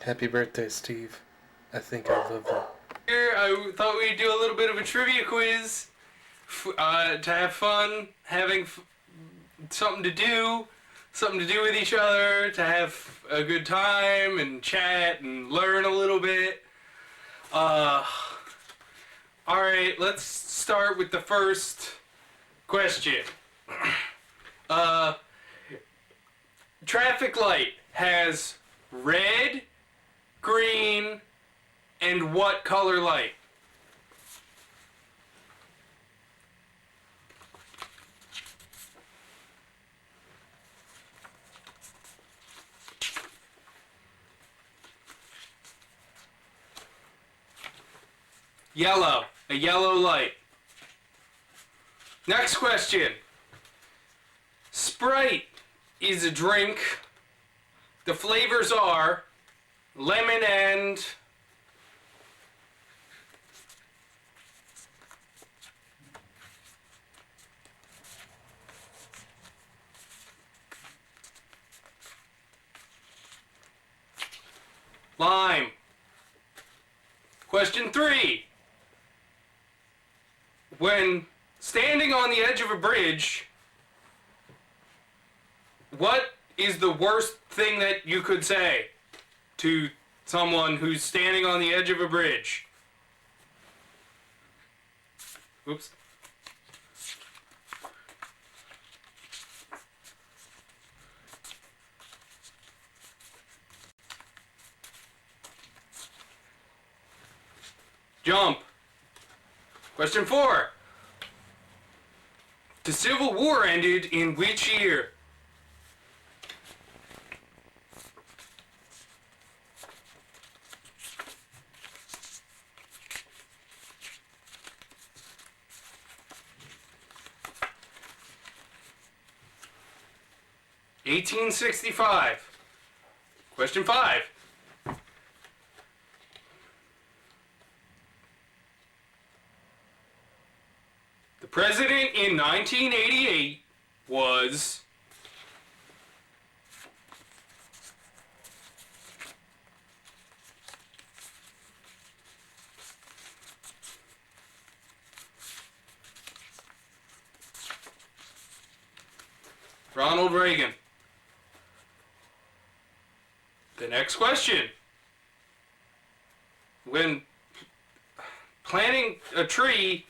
Happy birthday, Steve. I think I love you. Here, I thought we'd do a little bit of a trivia quiz to have fun, having something to do, with each other, to have a good time and chat and learn a little bit. Alright, let's start with the first question. Traffic light has red, green, and what color light? Yellow. A yellow light. Next question. Sprite is a drink. The flavors are lemon and lime. Question 3. When standing on the edge of a bridge, what is the worst thing that you could say to someone who's standing on the edge of a bridge? Oops. Jump. Question 4. The Civil War ended in which year? (1865). Question 5. The president in 1988 was Ronald Reagan. The next question. When planting a tree,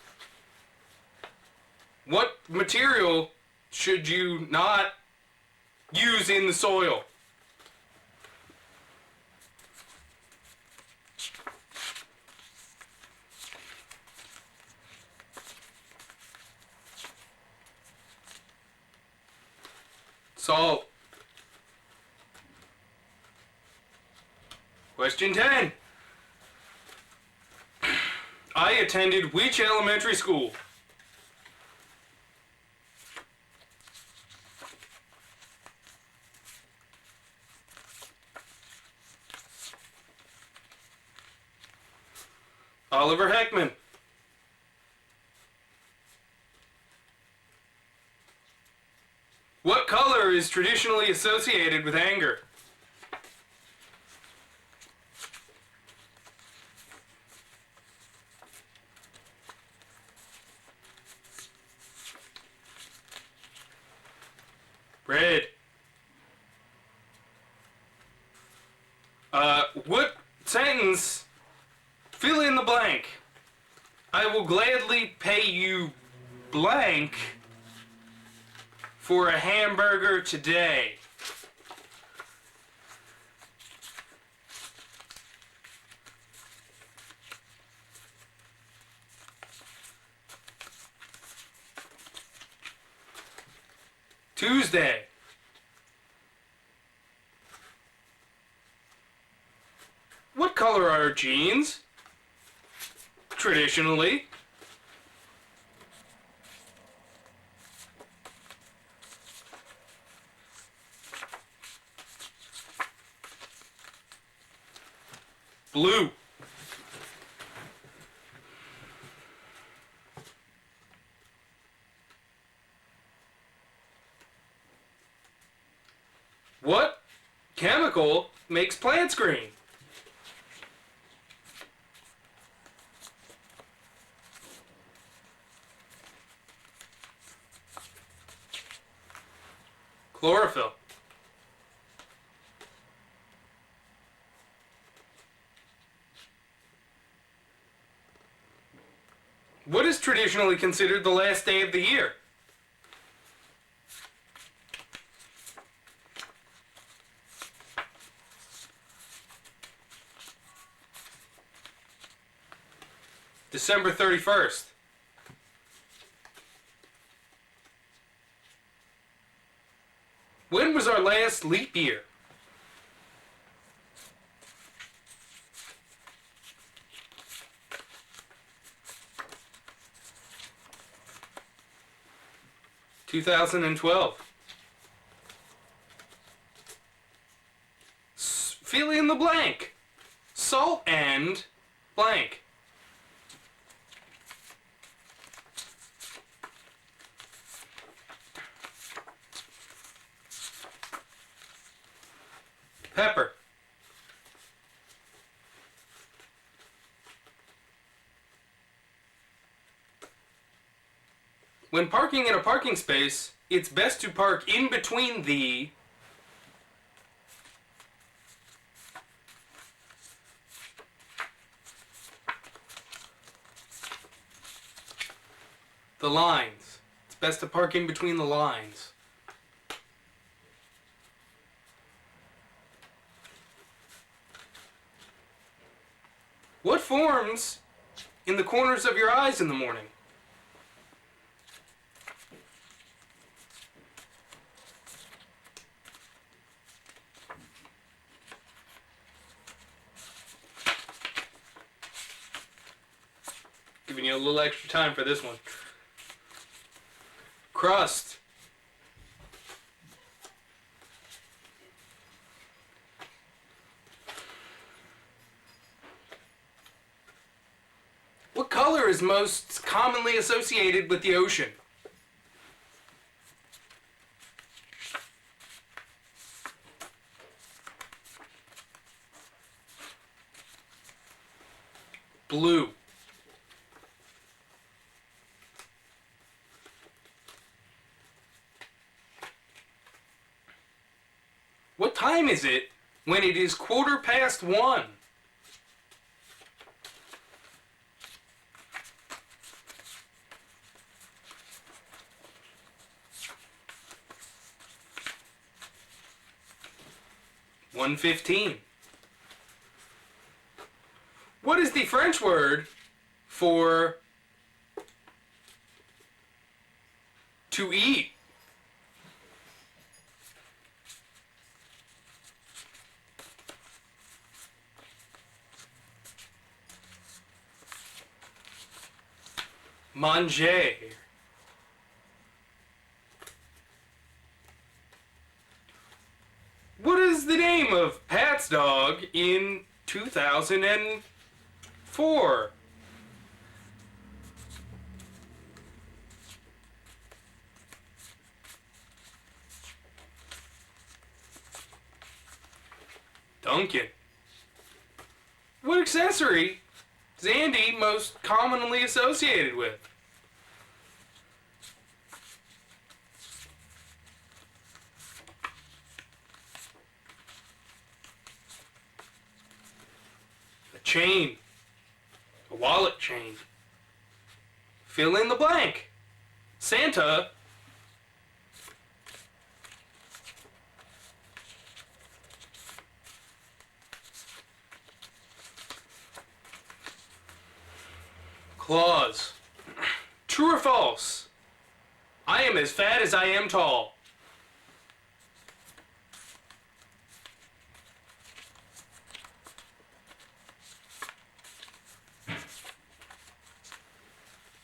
what material should you not use in the soil? Salt. Question 10. I attended which elementary school? Oliver Heckman. What color is traditionally associated with anger? Red. What sentence? Fill in the blank. I will gladly pay you blank for a hamburger today. Tuesday. What color are jeans? Traditionally. Blue. What chemical makes plants green? Chlorophyll. What is traditionally considered the last day of the year? December 31st. When was our last leap year? Two 2012. Fill in the blank. Salt and blank. Pepper. When parking in a parking space, it's best to park in between the lines. It's best to park in between the lines. What forms in the corners of your eyes in the morning? Giving you a little extra time for this one. Crust. What color is most commonly associated with the ocean? Blue. What time is it when it is 1:15? (1:15). What is the French word for to eat? Manger. What is the name of Pat's dog in 2004? Duncan. What accessory is Andy most commonly associated with? A chain. A wallet chain. Fill in the blank. Santa. Clause. True or false? I am as fat as I am tall.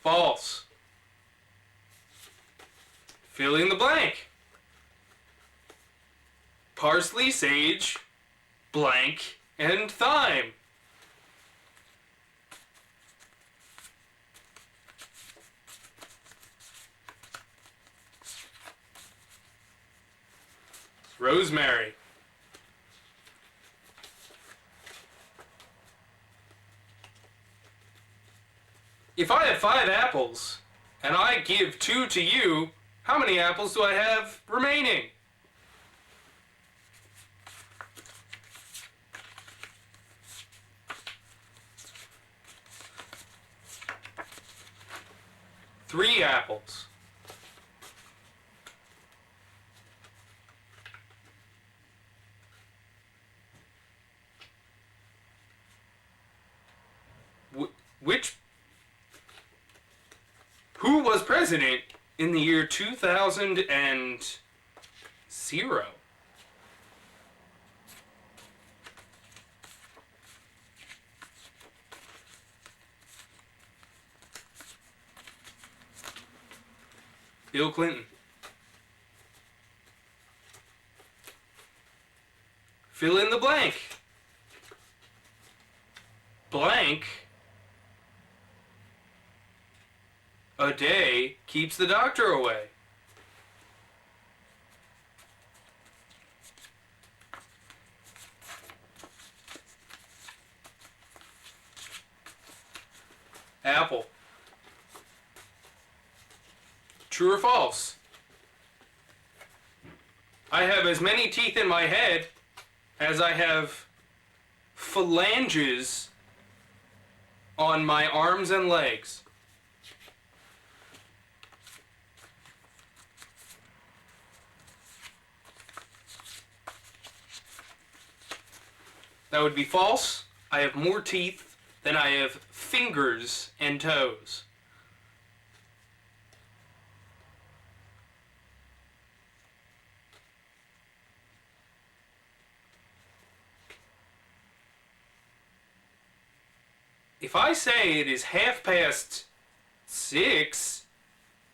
False. Fill in the blank. Parsley, sage, blank, and thyme. Rosemary. If I have 5 apples and I give 2 to you, how many apples do I have remaining? 3 apples. Which... Who was president in the year 2000 and 0? Bill Clinton. Fill in the blank. Blank a day keeps the doctor away. Apple. True or false? I have as many teeth in my head as I have phalanges on my arms and legs. That would be false. I have more teeth than I have fingers and toes. If I say it is 6:30,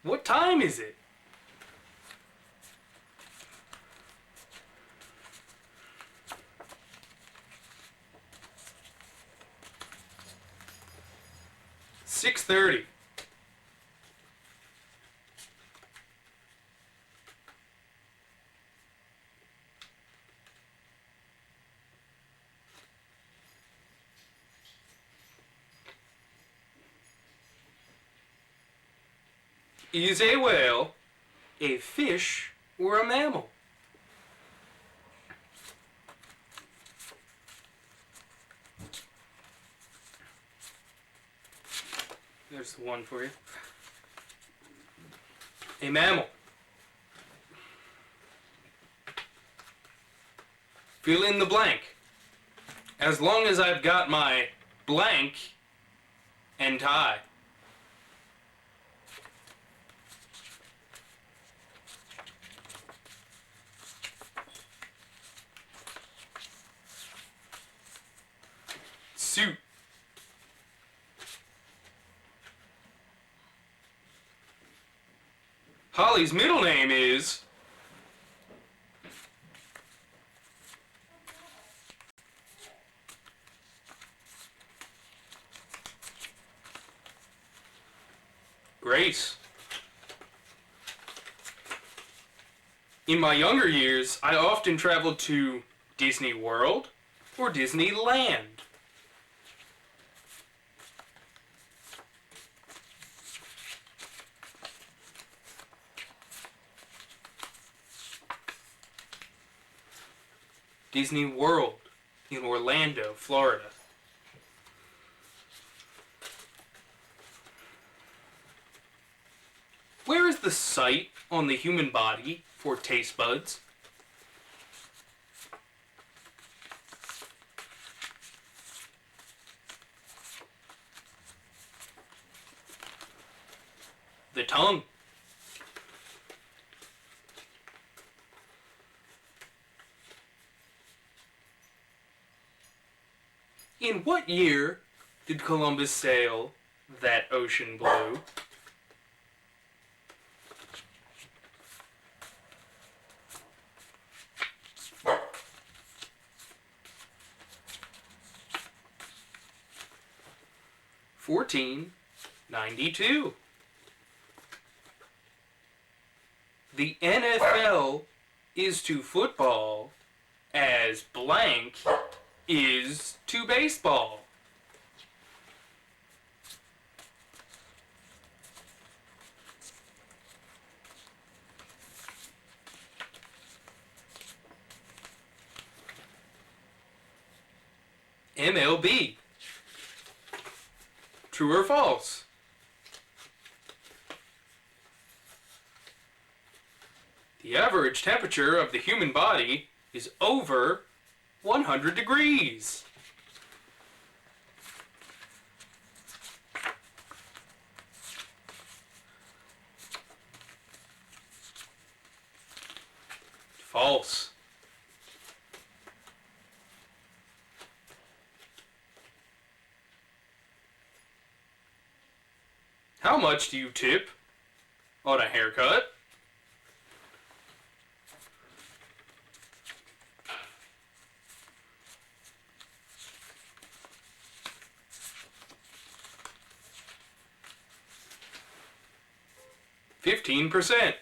what time is it? $6:30. Is a whale a fish or a mammal? There's the one for you. A mammal. Fill in the blank. As long as I've got my blank and tie. Suit. Holly's middle name is... Grace. In my younger years, I often traveled to Disney World or Disneyland. Disney World in Orlando, Florida. Where is the site on the human body for taste buds? The tongue. In what year did Columbus sail that ocean blue? $1492. The NFL is to football as blank is to baseball. MLB. True or false? The average temperature of the human body is over 100 degrees. False. How much do you tip on a haircut? %15.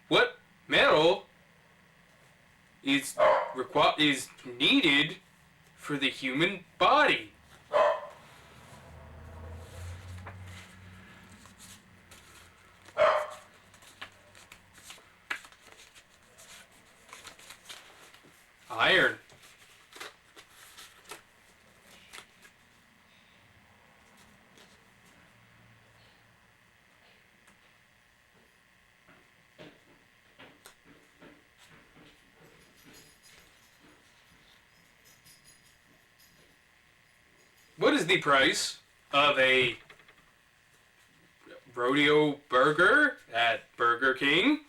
What metal is needed for the human body? Iron. What is the price of a rodeo burger at Burger King?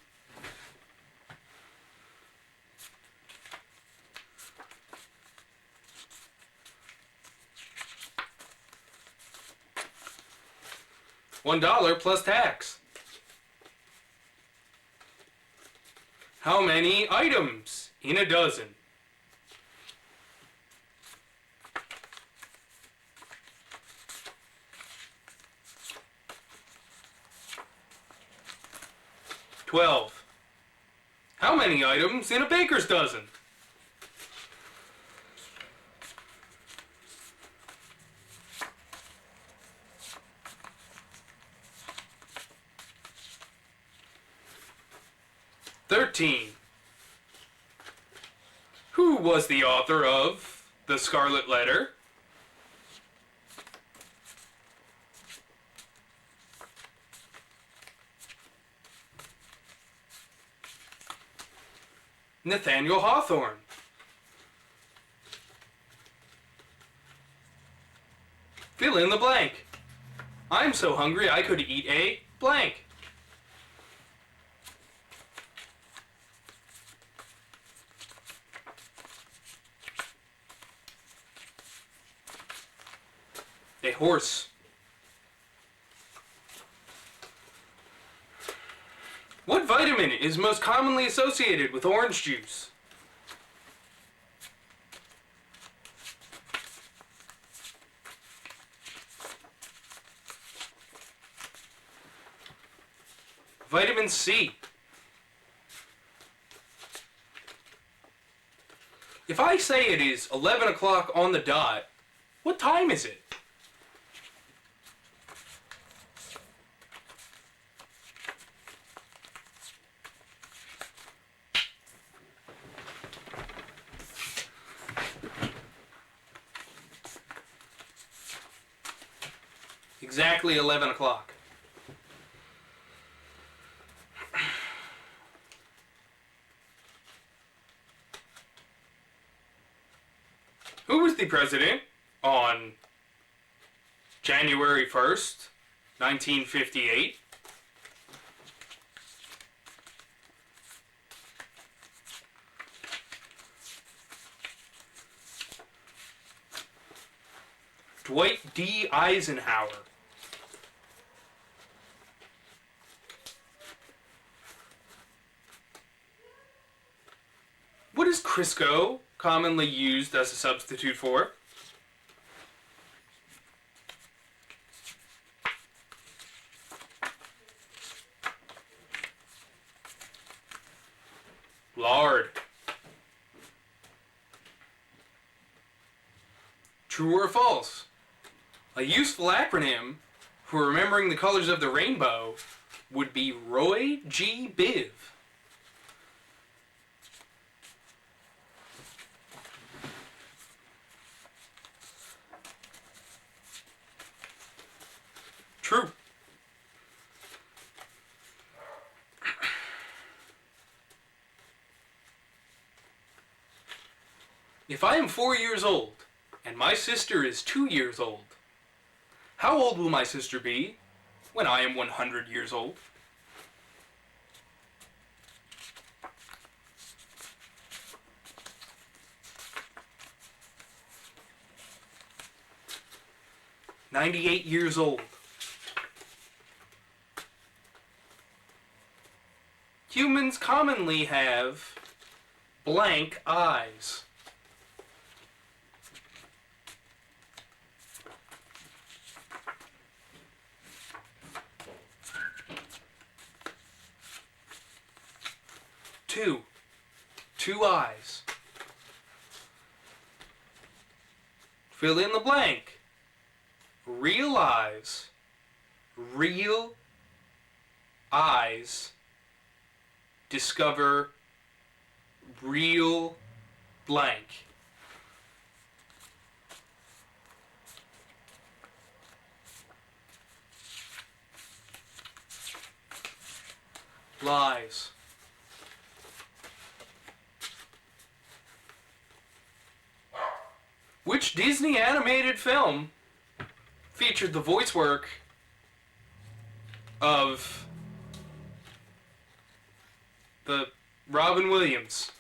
$1 plus tax. How many items in a dozen? $12. How many items in a baker's dozen? $13. Who was the author of The Scarlet Letter? Nathaniel Hawthorne. Fill in the blank. I'm so hungry I could eat a blank. A horse. What vitamin is most commonly associated with orange juice? Vitamin C. If I say it is 11 o'clock on the dot, what time is it? Exactly 11 o'clock. Who was the president on January 1st, 1958? Dwight D. Eisenhower. What is Crisco commonly used as a substitute for? Lard. True or false? A useful acronym for remembering the colors of the rainbow would be Roy G. Biv. If I am 4 years old, and my sister is 2 years old, how old will my sister be when I am 100 years old? "98 years old." Humans commonly have blank eyes. Two eyes. Fill in the blank. Realize. Real eyes. Discover real blank. Lies. Which Disney animated film featured the voice work of the Robin Williams?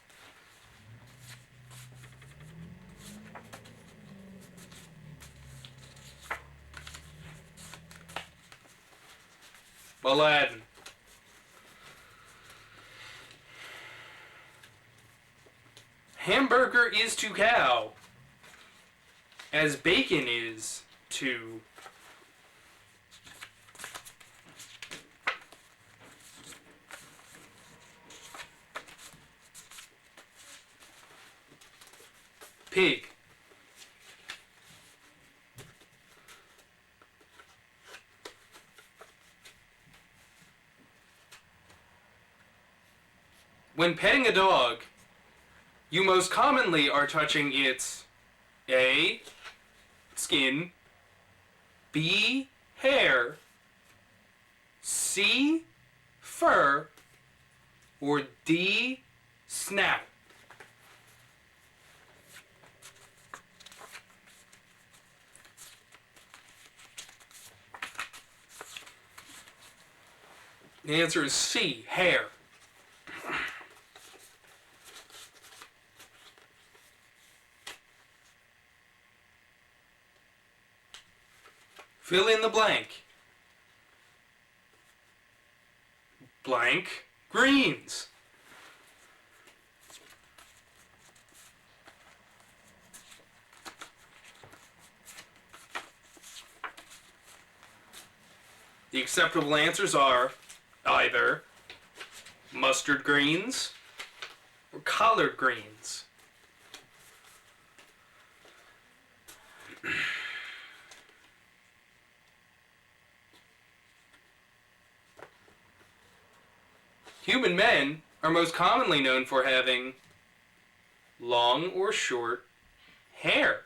Aladdin. Hamburger is to cow as bacon is to pig. When petting a dog, you most commonly are touching its A, skin, B, hair, C, fur, or D, snout. The answer is C, hair. Fill in the blank. Blank greens. The acceptable answers are either mustard greens or collard greens. Human men are most commonly known for having long or short hair.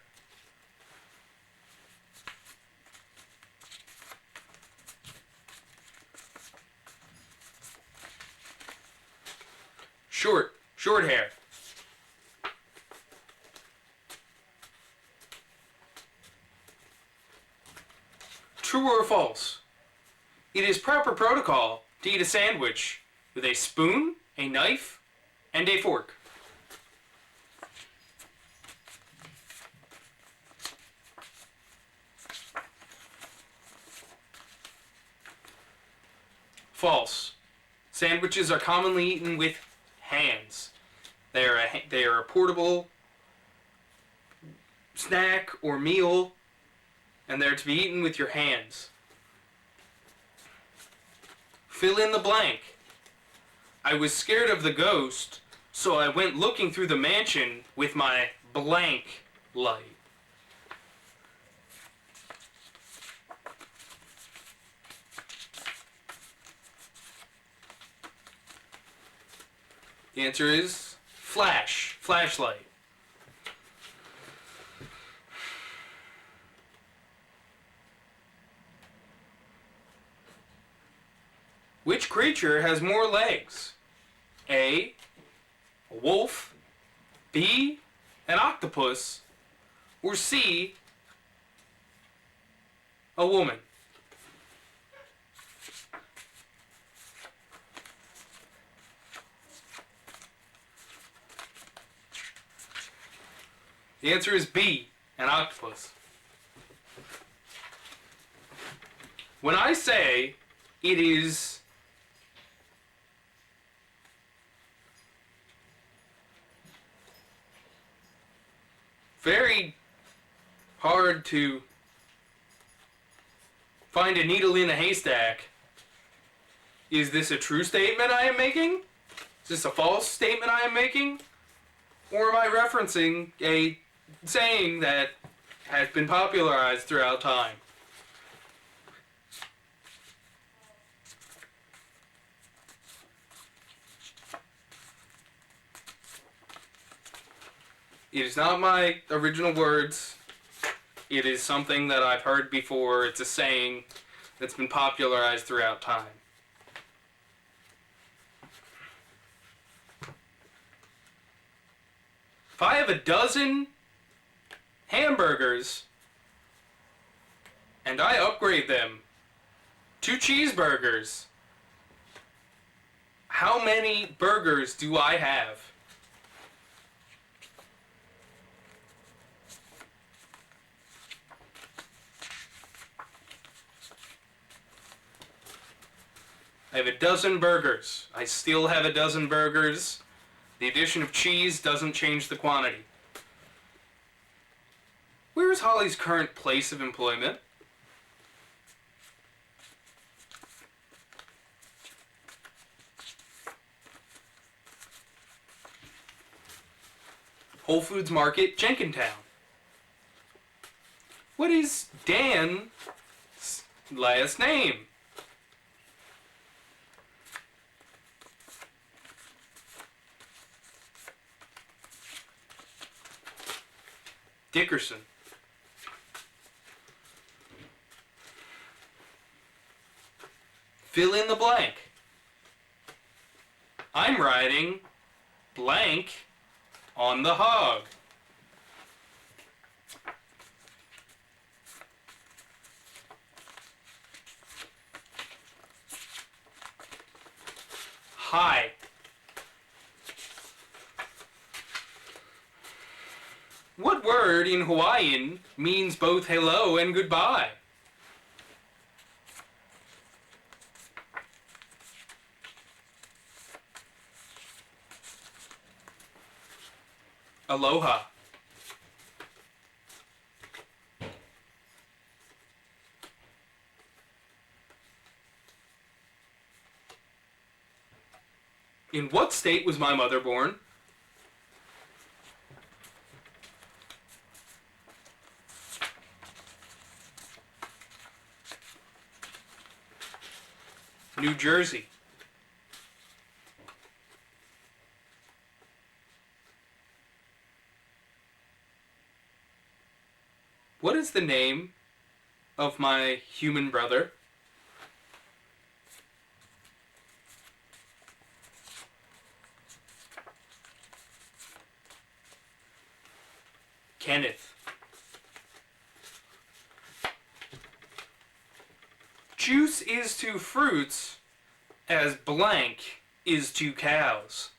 Short hair. True or false? It is proper protocol to eat a sandwich with a spoon, a knife, and a fork. False. Sandwiches are commonly eaten with hands. They are a portable snack or meal, and they're to be eaten with your hands. Fill in the blank. I was scared of the ghost, so I went looking through the mansion with my blank light. The answer is flashlight. Which creature has more legs? A wolf, B, an octopus, or C, a woman? The answer is B, an octopus. When I say it is very hard to find a needle in a haystack, is this a true statement I am making? Is this a false statement I am making? Or am I referencing a saying that has been popularized throughout time? It is not my original words. It is something that I've heard before. It's a saying that's been popularized throughout time. If I have a dozen hamburgers and I upgrade them to cheeseburgers, how many burgers do I have? I have a dozen burgers. I still have a dozen burgers. The addition of cheese doesn't change the quantity. Where is Holly's current place of employment? Whole Foods Market, Jenkintown. What is Dan's last name? Dickerson. Fill in the blank. I'm riding blank on the hog. Hi. What word in Hawaiian means both hello and goodbye? Aloha. In what state was my mother born? New Jersey. What is the name of my human brother? Kenneth. Juice is to fruits as blank is to cows.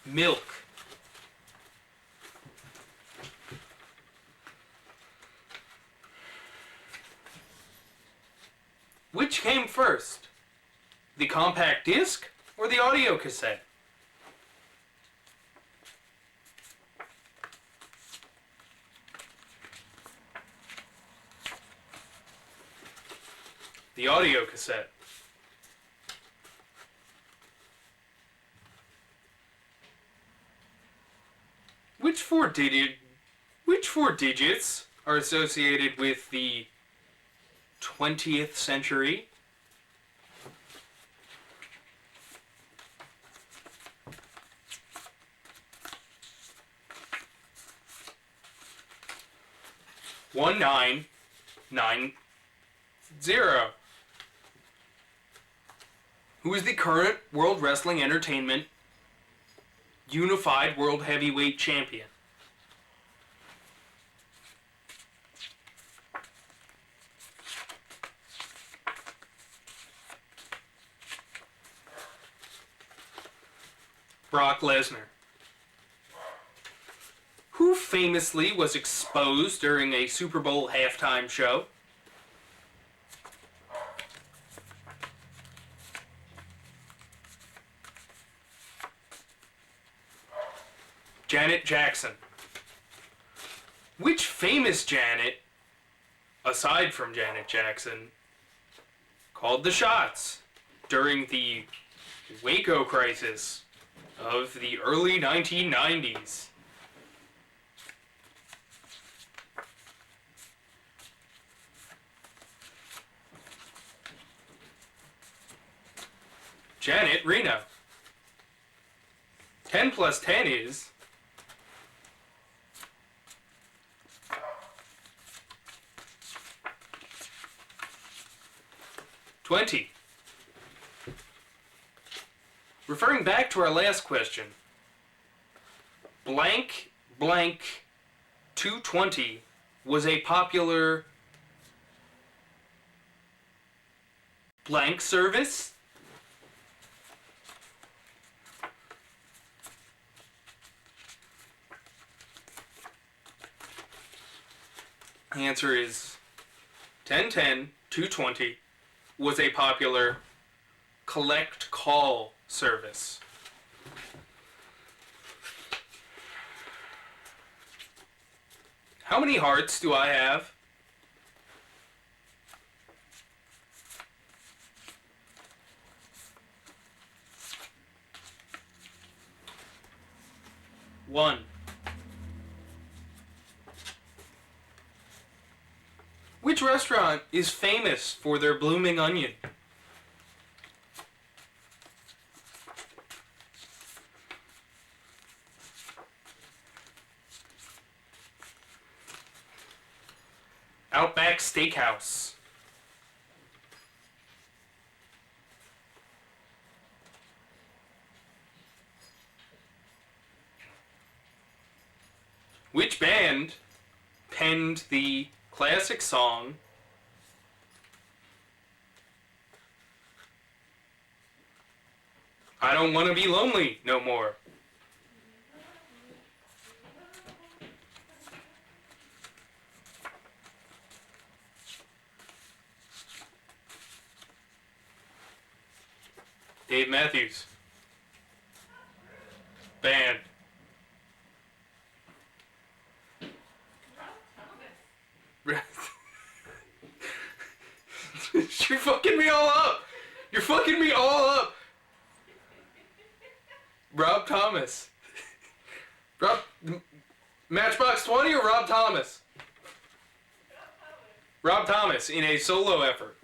Milk. Which came first? The compact disc or the audio cassette? The audio cassette. Which four digits are associated with the 20th century? 1990. Who is the current World Wrestling Entertainment Unified World Heavyweight Champion? Brock Lesnar. Who famously was exposed during a Super Bowl halftime show? Janet Jackson. Which famous Janet, aside from Janet Jackson, called the shots during the Waco crisis of the early 1990s? Janet Reno. 10 plus 10 is 20. Referring back to our last question, blank blank 220 was a popular blank service? The answer is 1010 220 was a popular collect call service. How many hearts do I have? One. Which restaurant is famous for their blooming onion? Outback Steakhouse. Which band penned the classic song I Don't Want to Be Lonely No More? Dave Matthews Band. You're fucking me all up. You're fucking me all up. Rob Thomas. Matchbox 20 or Rob Thomas? Rob Thomas in a solo effort.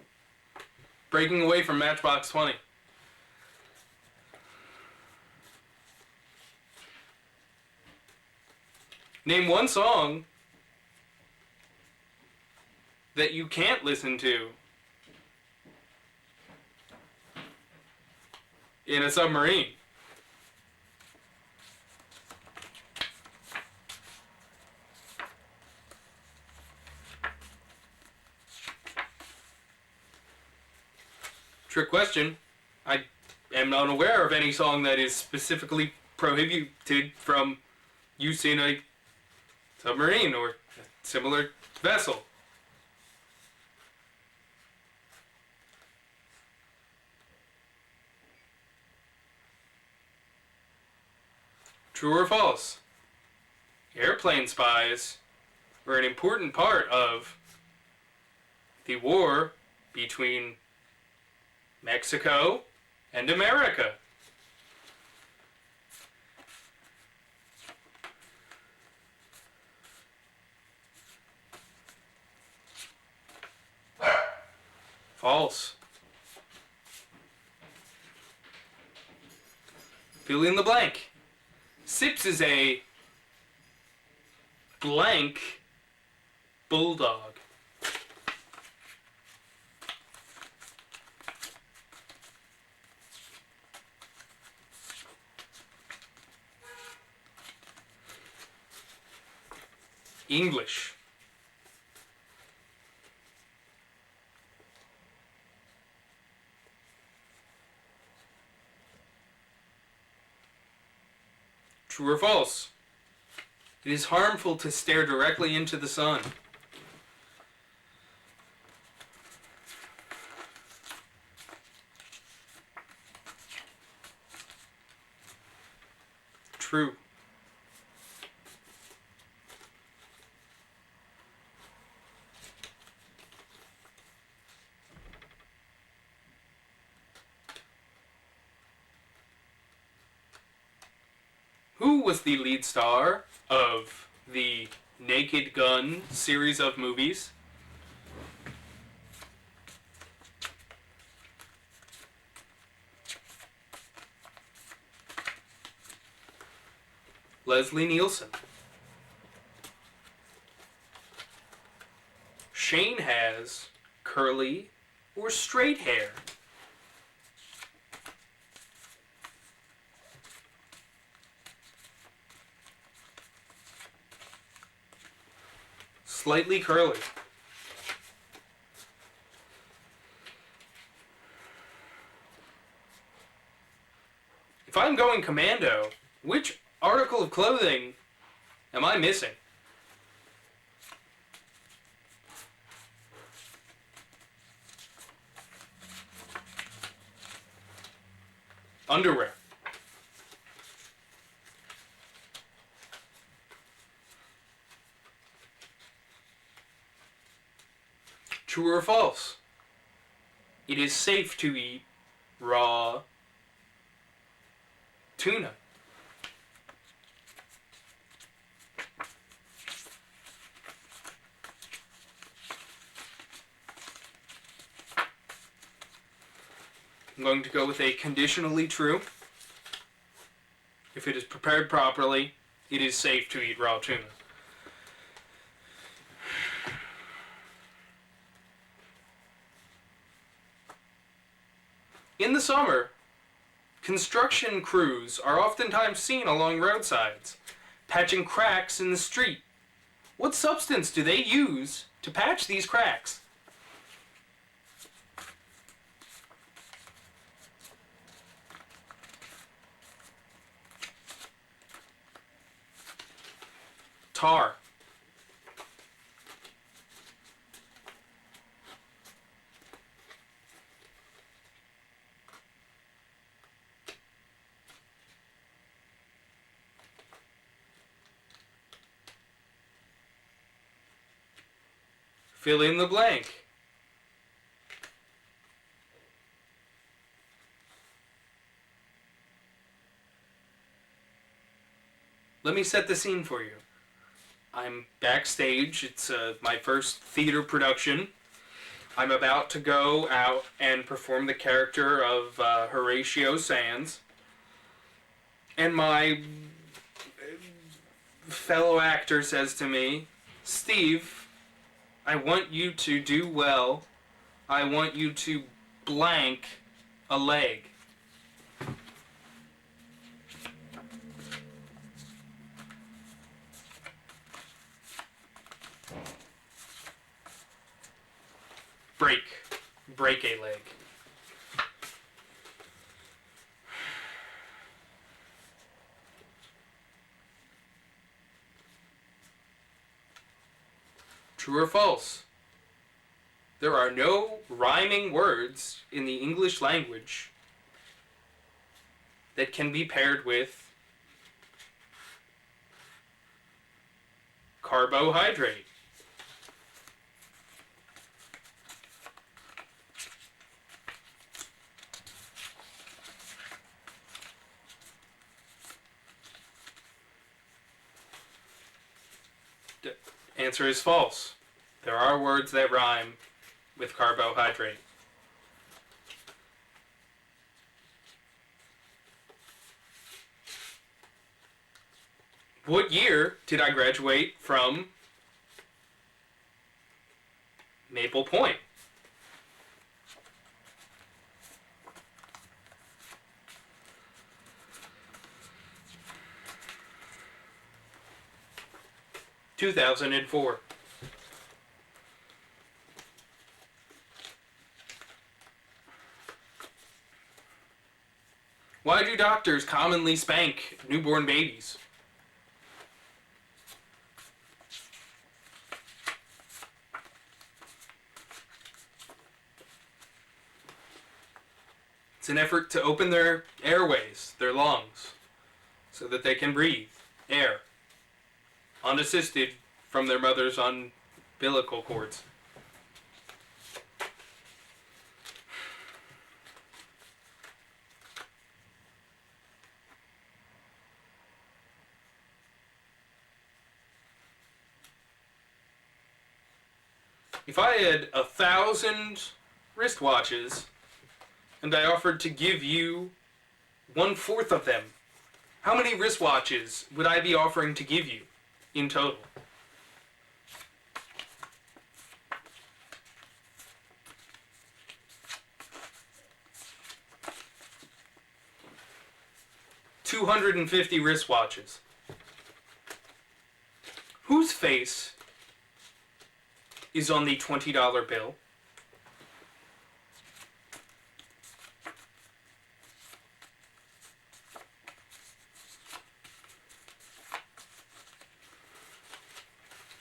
Breaking away from Matchbox 20. Name one song that you can't listen to in a submarine. Trick question. I am unaware of any song that is specifically prohibited from use in a submarine or a similar vessel. True or false? Airplane spies were an important part of the war between Mexico and America. False. Fill in the blank. SIPS is a blank Bulldog. English. True or false? It is harmful to stare directly into the sun. True. Who was the lead star of the Naked Gun series of movies? Leslie Nielsen. Shane has curly or straight hair. Slightly curly. If I'm going commando, which article of clothing am I missing? Underwear. True or false? It is safe to eat raw tuna. I'm going to go with a conditionally true. If it is prepared properly, it is safe to eat raw tuna. In the summer, construction crews are oftentimes seen along roadsides, patching cracks in the street. What substance do they use to patch these cracks? Tar. Fill in the blank. Let me set the scene for you. I'm backstage. It's my first theater production. I'm about to go out and perform the character of Horatio Sands. And my fellow actor says to me, "Steve, I want you to do well. I want you to blank a leg." Break a leg. True or false? There are no rhyming words in the English language that can be paired with carbohydrate. Answer is false. There are words that rhyme with carbohydrate. What year did I graduate from Maple Point. (2004). Why do doctors commonly spank newborn babies? It's an effort to open their airways, their lungs, so that they can breathe air, unassisted from their mother's umbilical cords. If I had 1,000 wristwatches and I offered to give you 1/4 of them, how many wristwatches would I be offering to give you in total? $250 wristwatches. Whose face is on the $20 bill?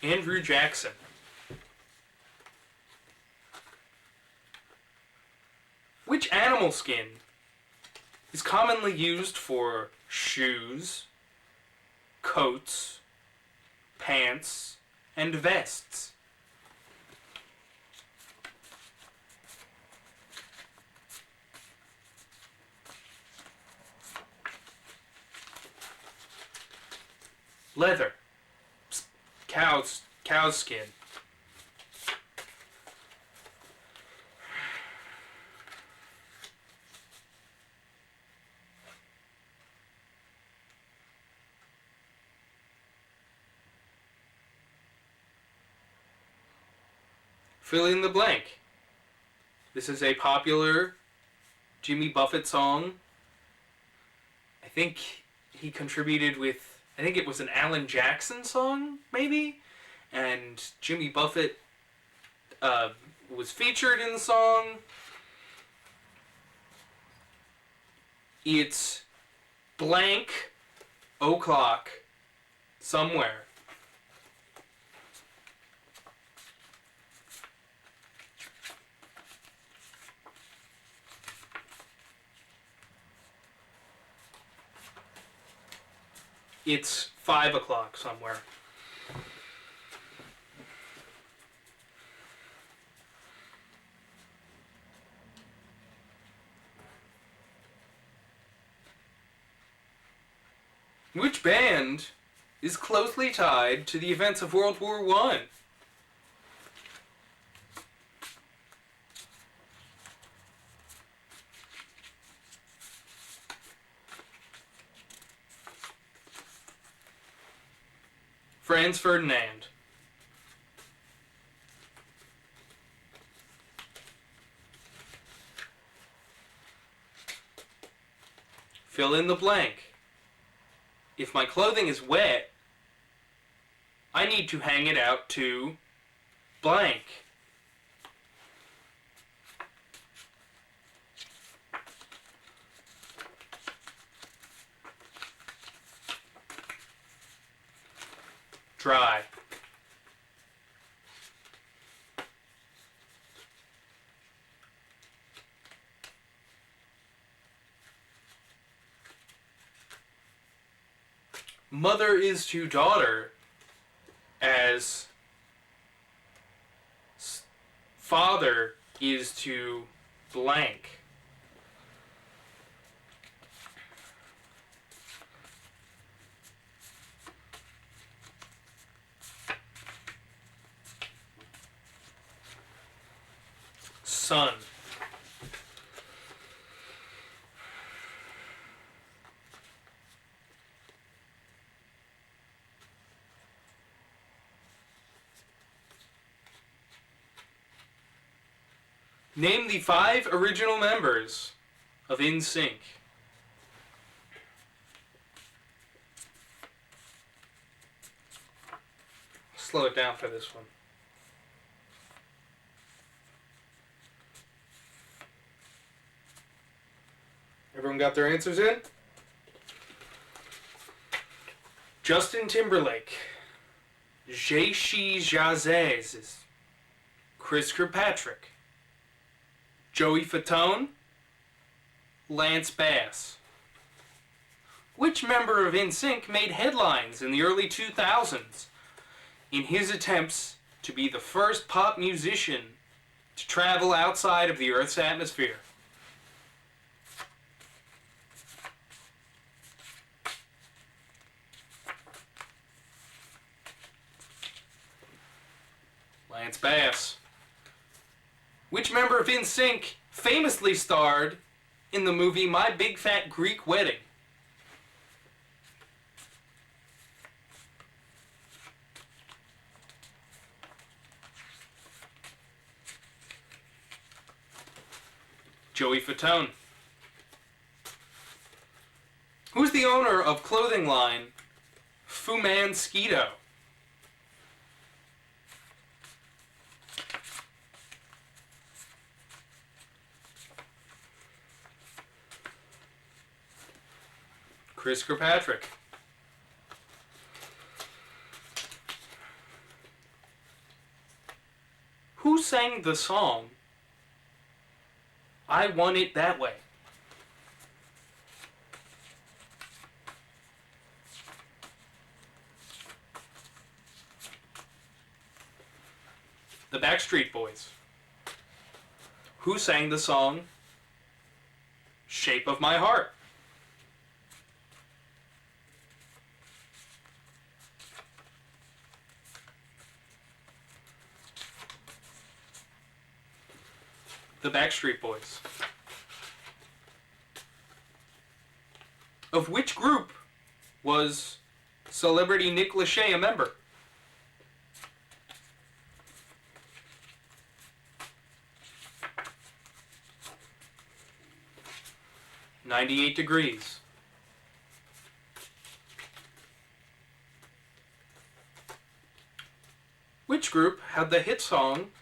Andrew Jackson. Which animal skin is commonly used for shoes, coats, pants, and vests? Leather. Cow's skin. Fill in the blank. This is a popular Jimmy Buffett song. I think he contributed with, I think it was an Alan Jackson song, maybe? And Jimmy Buffett was featured in the song. It's blank o'clock somewhere. It's 5 o'clock somewhere. Which band is closely tied to the events of World War I? Franz Ferdinand. Fill in the blank. If my clothing is wet, I need to hang it out to blank. Dry. Mother is to daughter as father is to blank. Son. Name the 5 original members of NSYNC. Slow it down for this one. Everyone got their answers in? Justin Timberlake, Jay-Z Jazz, Chris Kirkpatrick, Joey Fatone, Lance Bass. Which member of NSYNC made headlines in the early 2000s in his attempts to be the first pop musician to travel outside of the Earth's atmosphere? Lance Bass. Which member of NSYNC famously starred in the movie My Big Fat Greek Wedding? Joey Fatone. Who's the owner of clothing line Fu Man Skeeto? Chris Kirkpatrick. Who sang the song I Want It That Way? The Backstreet Boys. Who sang the song Shape of My Heart? The Backstreet Boys. Of which group was celebrity Nick Lachey a member? "98 Degrees." Which group had the hit song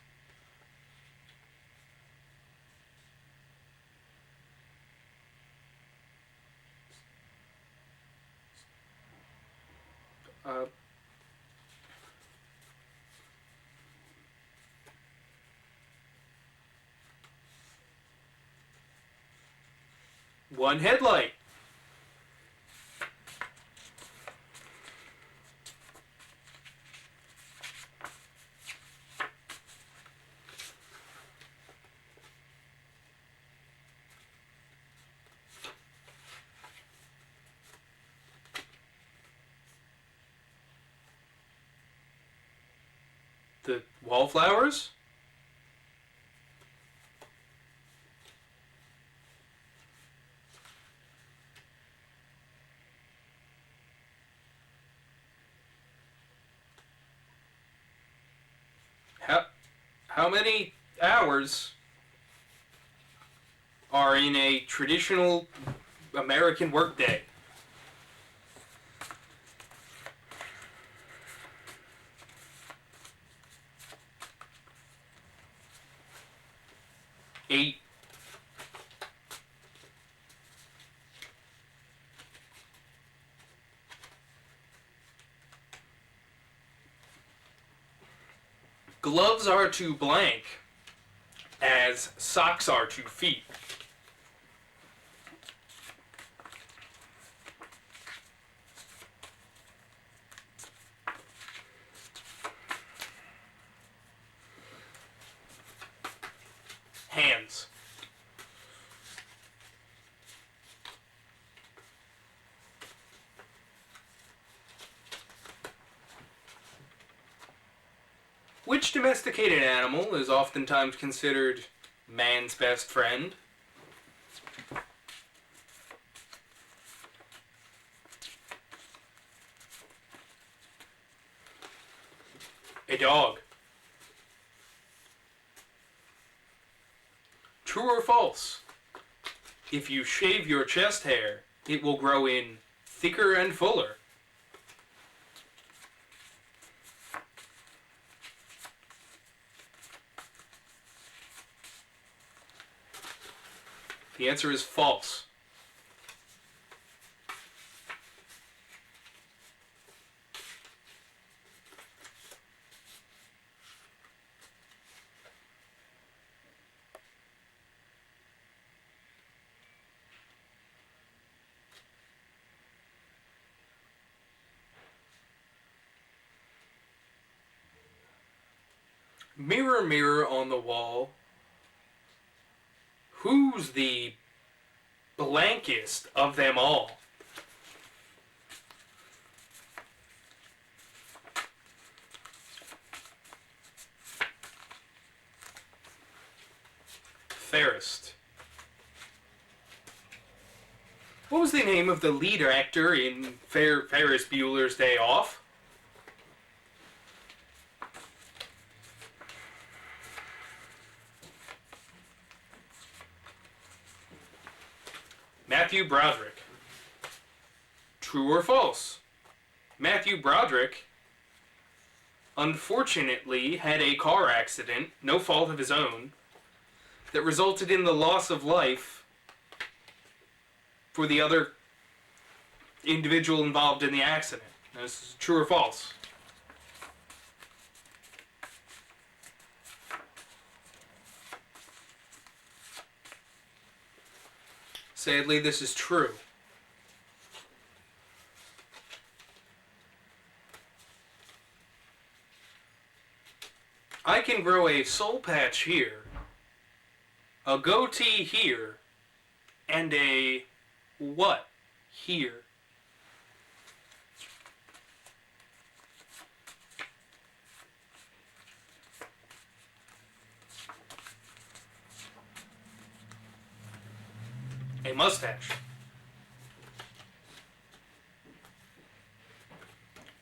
One Headlight? The Wallflowers? How many hours are in a traditional American workday? Eight. Gloves are to blank as socks are to feet. Hands. Which domesticated animal is oftentimes considered man's best friend? A dog. True or false? If you shave your chest hair, it will grow in thicker and fuller. The answer is false. Mirror, mirror on the wall, who's the blankest of them all? Fairest. What was the name of the lead actor in Ferris Bueller's Day Off? Matthew Broderick. True or false? Matthew Broderick unfortunately had a car accident, no fault of his own, that resulted in the loss of life for the other individual involved in the accident. Now, this is true or false? Sadly, this is true. I can grow a soul patch here, a goatee here, and a what here? A mustache.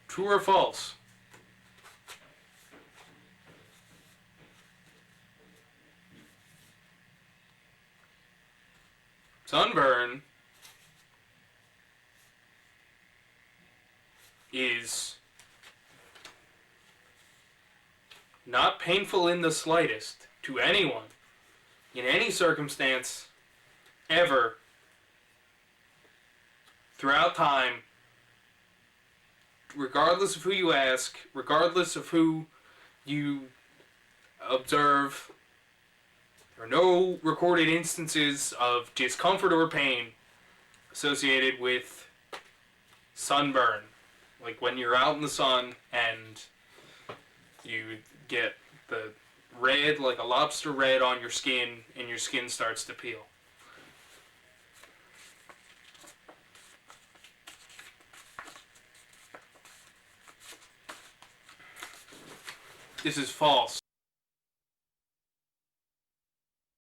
True or false? Sunburn is not painful in the slightest to anyone, in any circumstance, ever, throughout time, regardless of who you ask, regardless of who you observe. There are no recorded instances of discomfort or pain associated with sunburn. Like when you're out in the sun and you get the red, like a lobster red on your skin, and your skin starts to peel. This is false.